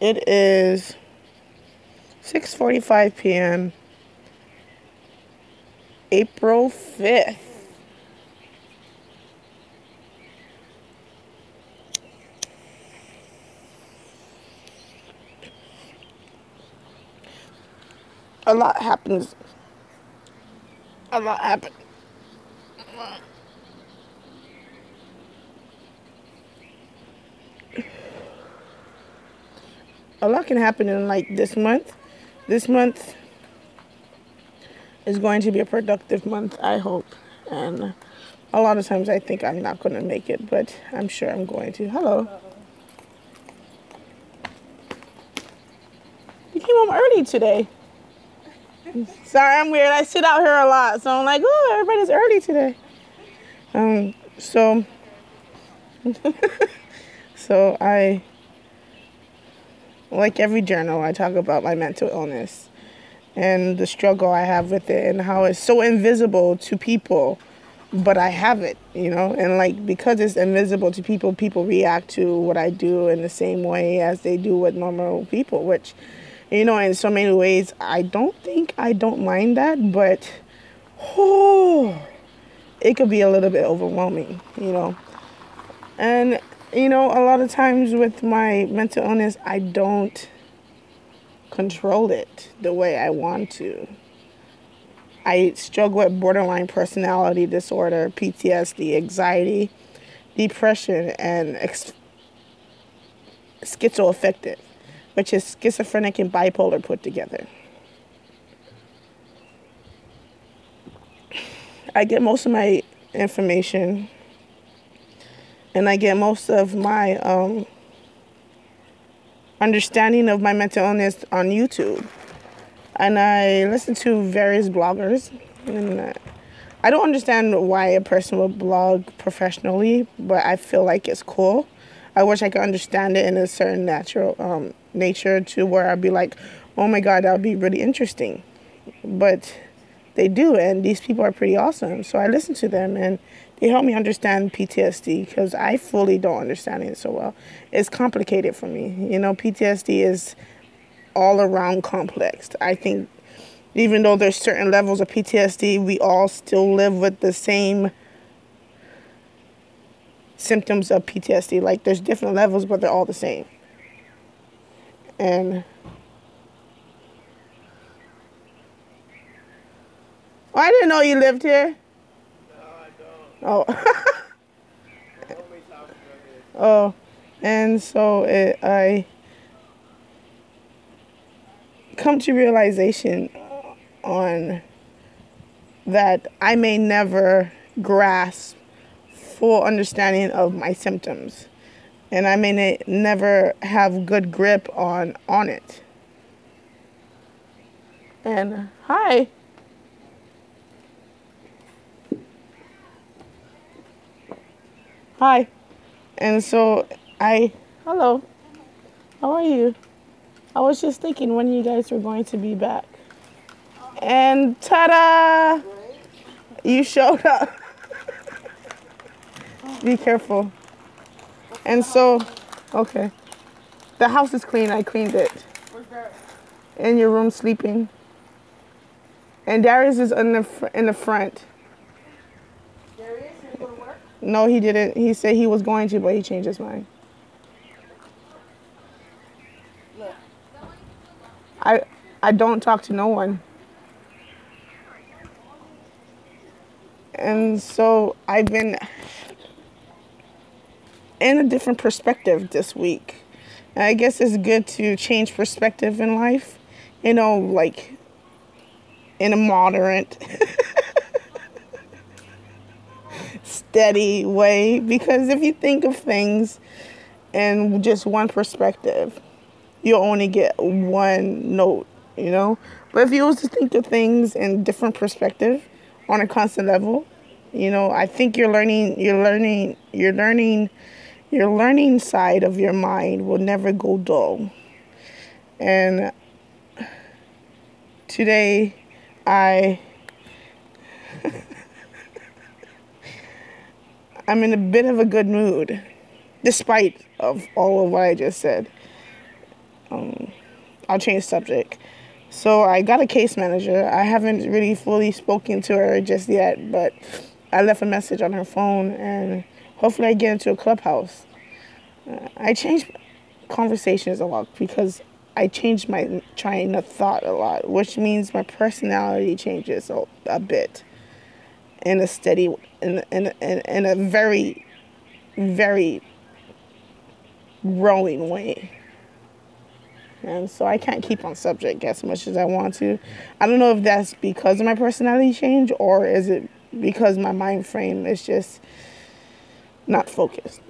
It is 6:45 p.m. April 5th. A lot happens. A lot happened. A lot can happen in like this month. This month is going to be a productive month, I hope. And a lot of times I think I'm not going to make it, but I'm sure I'm going to. Hello. You came home early today. Sorry, I'm weird. I sit out here a lot, so I'm like, oh, everybody's early today. So, so I, like every journal, I talk about my mental illness and the struggle I have with it and how it's so invisible to people, but I have it, and like because it's invisible to people, people react to what I do in the same way as they do with normal people, which, in so many ways, I don't mind that, but oh, it could be a little bit overwhelming. And, a lot of times with my mental illness, I don't control it the way I want to. I struggle with borderline personality disorder, PTSD, anxiety, depression, and schizoaffective, which is schizophrenic and bipolar put together. I get most of my information and I get most of my understanding of my mental illness on YouTube. And I listen to various bloggers. And I don't understand why a person would blog professionally, but I feel like it's cool. I wish I could understand it in a certain natural nature to where I'd be like, oh my God, that would be really interesting. But they do, and these people are pretty awesome. So I listen to them, and they help me understand PTSD because I fully don't understand it so well. It's complicated for me. PTSD is all around complex. I think even though there's certain levels of PTSD, we all still live with the same symptoms of PTSD. Like there's different levels, but they're all the same. And I didn't know you lived here. No, I don't. Oh. Oh, and so I come to realization on that I may never grasp full understanding of my symptoms, and I may never have good grip on it. And hi. Hi. And so hello, how are you? I was just thinking when you guys were going to be back. And ta-da! You showed up. Be careful. And so, okay. The house is clean. I cleaned it. Where's Darius? In your room sleeping. And Darius is in the front. Darius, you go to work? No, he didn't. He said he was going to, but he changed his mind. Look. I don't talk to no one. And so I've been in a different perspective this week. And I guess it's good to change perspective in life, like in a moderate, steady way. Because if you think of things in just one perspective, you'll only get one note, But if you was to think of things in different perspective on a constant level, I think your learning side of your mind will never go dull. And today I'm in a bit of a good mood, despite of all of what I just said. I'll change subject. So I got a case manager. I haven't really fully spoken to her just yet, but I left a message on her phone, and hopefully I get into a clubhouse. I change conversations a lot because I change my train of thought a lot, which means my personality changes a bit in a steady, in a very, very growing way. And so I can't keep on subject as much as I want to. I don't know if that's because of my personality change or is it because my mind frame is just not focused.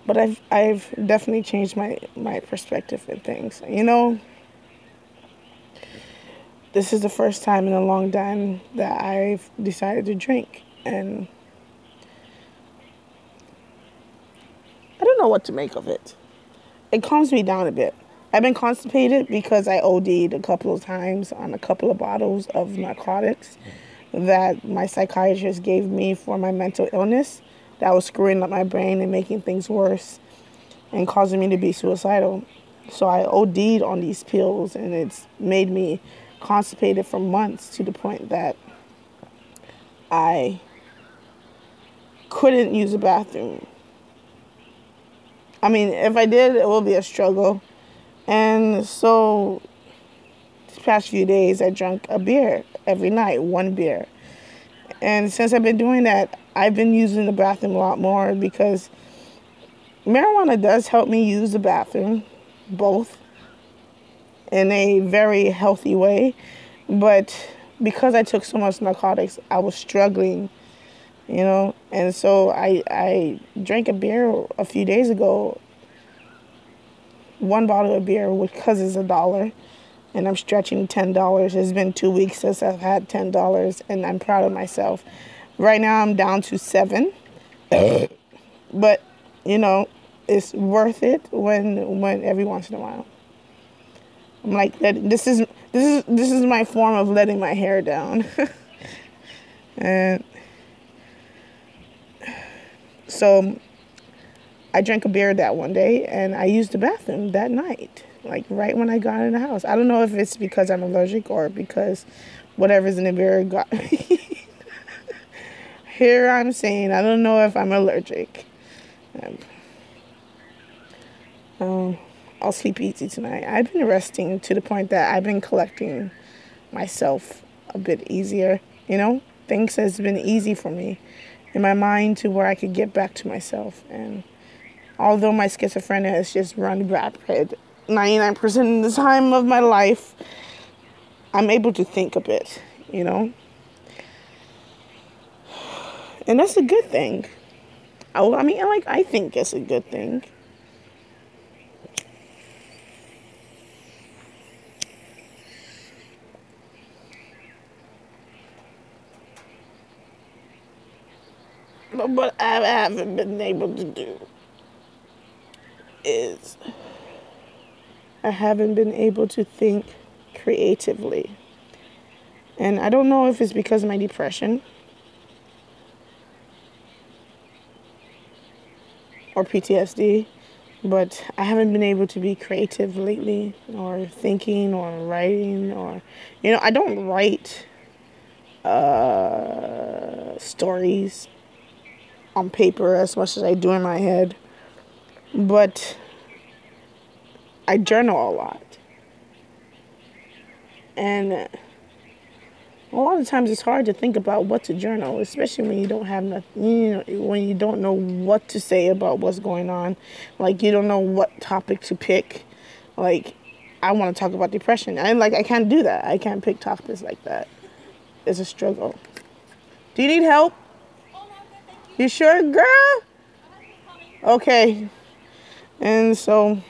But I've definitely changed my perspective in things. You know, this is the first time in a long time that I've decided to drink, and I don't know what to make of it. It calms me down a bit. I've been constipated because I OD'd a couple of times on a couple of bottles of narcotics that my psychiatrist gave me for my mental illness that was screwing up my brain and making things worse and causing me to be suicidal. So I OD'd on these pills, and it's made me constipated for months to the point that I couldn't use the bathroom. I mean, if I did, it will be a struggle. And so these past few days, I drank a beer every night, one beer. And since I've been doing that, I've been using the bathroom a lot more because marijuana does help me use the bathroom, both in a very healthy way. But because I took so much narcotics, I was struggling, you know. And so I drank a beer a few days ago, one bottle of beer, because it's $1. And I'm stretching $10. It's been 2 weeks since I've had $10, and I'm proud of myself. Right now I'm down to 7. But, you know, it's worth it when every once in a while. I'm like, this is my form of letting my hair down. And so I drank a beer that one day, and I used the bathroom that night, like right when I got in the house. I don't know if it's because I'm allergic or because whatever's in the beer got me. Here I'm saying I don't know if I'm allergic. I'll sleep easy tonight. I've been resting to the point that I've been collecting myself a bit easier. You know, things has been easy for me in my mind to where I could get back to myself. And although my schizophrenia has just run rapid 99% of the time of my life, I'm able to think a bit, you know. And that's a good thing. I mean, I think it's a good thing. But what I haven't been able to do is I haven't been able to think creatively. And I don't know if it's because of my depression or PTSD, but I haven't been able to be creative lately, or thinking or writing, or, you know, I don't write stories on paper as much as I do in my head, but I journal a lot. And a lot of times it's hard to think about what to journal, especially when you don't have nothing, you know, when you don't know what to say about what's going on. Like, you don't know what topic to pick. Like, I want to talk about depression. I can't do that. I can't pick topics like that. It's a struggle. Do you need help? You sure, girl? Okay. And so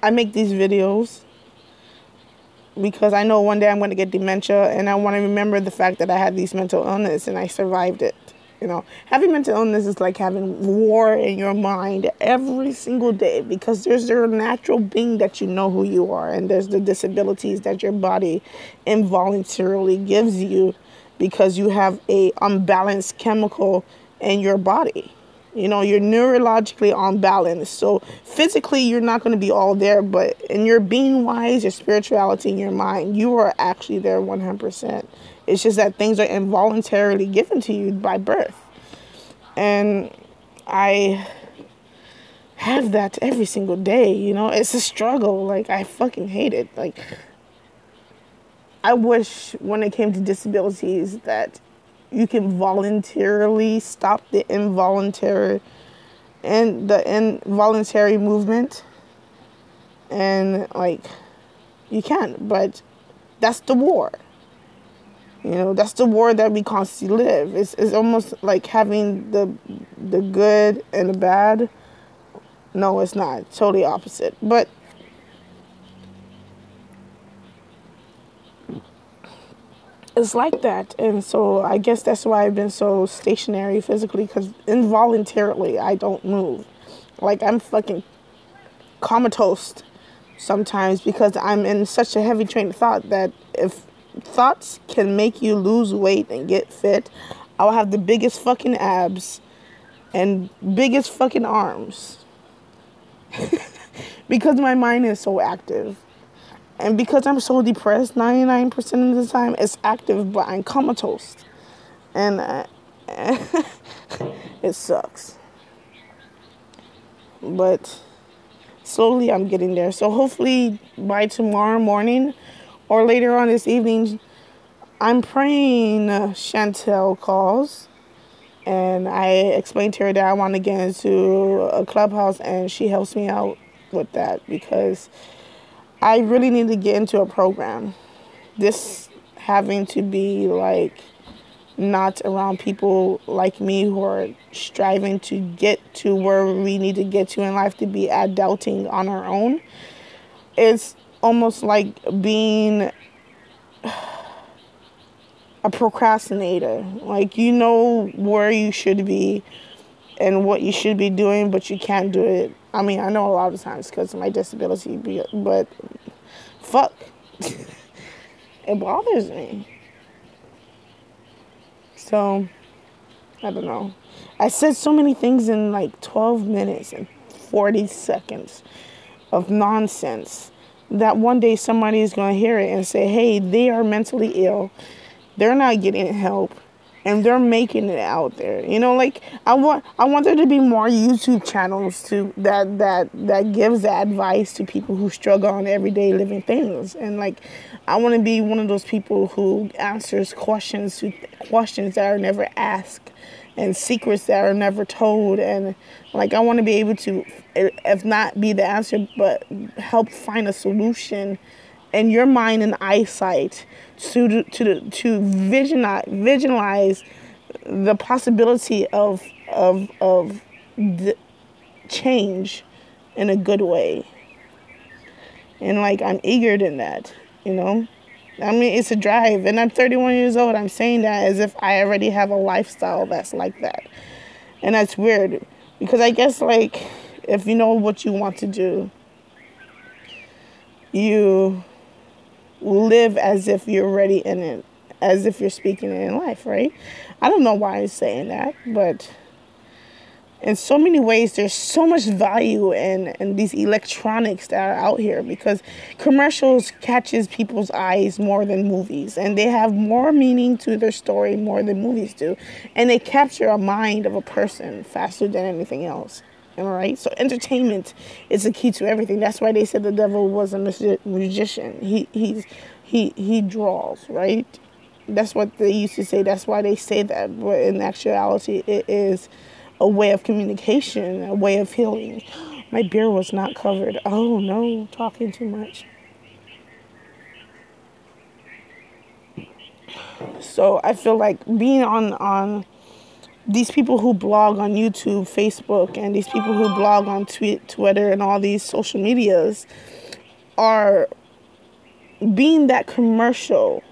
I make these videos because I know one day I'm going to get dementia, and I want to remember the fact that I had these mental illness and I survived it. You know, having mental illness is like having war in your mind every single day, because there's your natural being that you know who you are, and there's the disabilities that your body involuntarily gives you because you have a unbalanced chemical in your body. You know, you're neurologically unbalanced. So physically, you're not going to be all there, but in your being wise, your spirituality, and your mind, you are actually there 100%. It's just that things are involuntarily given to you by birth. And I have that every single day, you know. It's a struggle. Like, I fucking hate it. Like, I wish when it came to disabilities that you can voluntarily stop the involuntary movement. And, like, you can, but that's the war. You know, that's the war that we constantly live. It's almost like having the good and the bad. No, it's not. Totally opposite. But it's like that. And so I guess that's why I've been so stationary physically, because involuntarily I don't move. Like, I'm fucking comatose sometimes because I'm in such a heavy train of thought that if thoughts can make you lose weight and get fit, I'll have the biggest fucking abs and biggest fucking arms because my mind is so active. And because I'm so depressed, 99% of the time it's active, but I'm comatose. And it sucks. But slowly I'm getting there. So hopefully by tomorrow morning or later on this evening, I'm praying Chantel calls. And I explained to her that I want to get into a clubhouse, and she helps me out with that because I really need to get into a program. This having to be like not around people like me who are striving to get to where we need to get to in life to be adulting on our own. It's almost like being a procrastinator. Like, you know where you should be and what you should be doing, but you can't do it. I mean, I know a lot of times because of my disability, but fuck. It bothers me. So, I don't know. I said so many things in like 12 minutes and 40 seconds of nonsense that one day somebody is going to hear it and say, hey, they are mentally ill. They're not getting help. And they're making it out there. You know, like, I want there to be more YouTube channels that gives that advice to people who struggle on everyday living things. And, like, I want to be one of those people who answers questions that are never asked and secrets that are never told. And, like, I want to be able to, if not be the answer, but help find a solution in your mind and eyesight to visualize the possibility of the change in a good way. And, like, I'm eager in that, you know. I mean, it's a drive, and I'm 31 years old. I'm saying that as if I already have a lifestyle that's like that. And that's weird, because I guess, like, if you know what you want to do, you live as if you're already in it, as if you're speaking it in life, right? I don't know why I'm saying that, but in so many ways, there's so much value in these electronics that are out here, because commercials catches people's eyes more than movies, and they have more meaning to their story more than movies do, and they capture a mind of a person faster than anything else. All right, so entertainment is the key to everything. That's why they said the devil was a magician. He draws, right? That's what they used to say. That's why they say that. But in actuality, it is a way of communication, a way of healing. My beer was not covered. Oh no, talking too much. So I feel like being on these people who blog on YouTube, Facebook, and these people who blog on Twitter and all these social medias are being that commercial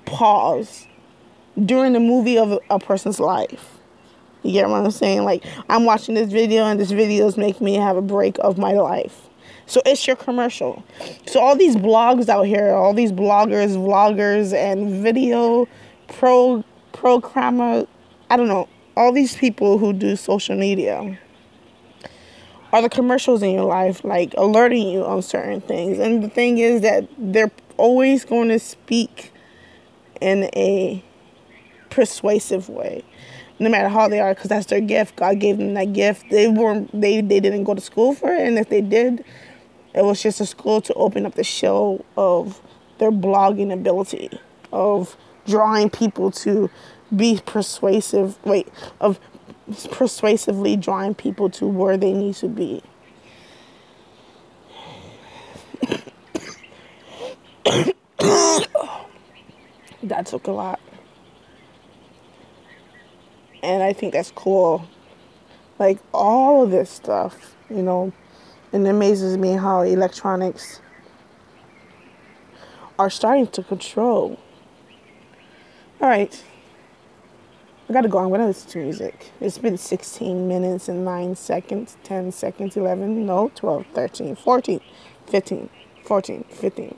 pause during the movie of a person's life. You get what I'm saying? Like, I'm watching this video and this video is making me have a break of my life. So it's your commercial. So all these blogs out here, all these bloggers, vloggers, and video programmer, I don't know, all these people who do social media are the commercials in your life, like alerting you on certain things. And the thing is that they're always going to speak in a persuasive way, no matter how they are, because that's their gift. God gave them that gift. They didn't go to school for it, and if they did, it was just a school to open up the show of their blogging ability, of drawing people to be persuasive, of persuasively drawing people to where they need to be. That took a lot. And I think that's cool. Like, all of this stuff, you know, and it amazes me how electronics are starting to control. All right. I gotta go. I'm gonna listen to music. It's been 16 minutes and 9 seconds, 10 seconds, 11, no, 12, 13, 14, 15, 14, 15.